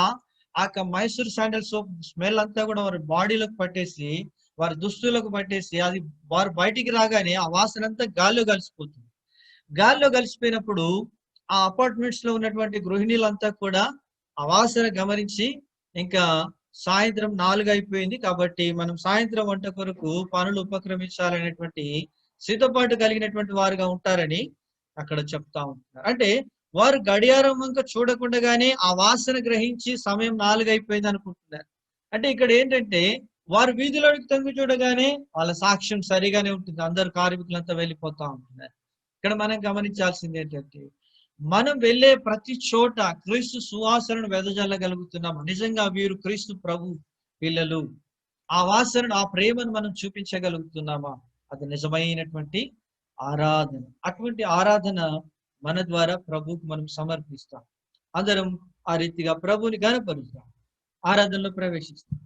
ఆ మైసూర్ శాండల్ సోప్ స్మెల్ అంతా కూడా వారి బాడీలోకి పట్టేసి, వారి దుస్తులకు పట్టేసి, అది వారు బయటికి రాగానే ఆ వాసన అంతా గాల్లో కలిసిపోతుంది. గాల్లో కలిసిపోయినప్పుడు ఆ అపార్ట్మెంట్స్ లో ఉన్నటువంటి గృహిణీలంతా కూడా ఆ వాసన గమనించి, ఇంకా సాయంత్రం 4 అయిపోయింది కాబట్టి మనం సాయంత్రం వంట కొరకు పనులు ఉపక్రమించాలనేటువంటి సిద్ధపాటు కలిగినటువంటి వారుగా ఉంటారని అక్కడ చెప్తా ఉంటున్నారు. అంటే వారు గడియారం వంక చూడకుండానే ఆ వాసన గ్రహించి సమయం 4 అయిపోయింది అనుకుంటున్నారు. అంటే ఇక్కడ ఏంటంటే వారు వీధిలోకి తొంగి చూడగానే వాళ్ళ సాక్ష్యం సరిగానే ఉంటుంది, అందరు కార్మికులంతా వెళ్ళిపోతా ఉంటున్నారు. ఇక్కడ మనం గమనించాల్సింది ఏంటంటే మనం వెళ్ళే ప్రతి చోట క్రీస్తు సువాసనను వెదజల్లగలుగుతున్నాము. నిజంగా వీరు క్రీస్తు ప్రభు పిల్లలు, ఆ వాసనను, ఆ ప్రేమను మనం చూపించగలుగుతున్నామా? అది నిజమైనటువంటి ఆరాధన. అటువంటి ఆరాధన మన ద్వారా ప్రభువుకు మనం సమర్పిస్తాం. అందరం ఆ రీతిగా ప్రభువుని ఘనపరుస్తాం, ఆరాధనలో ప్రవేశిస్తాం.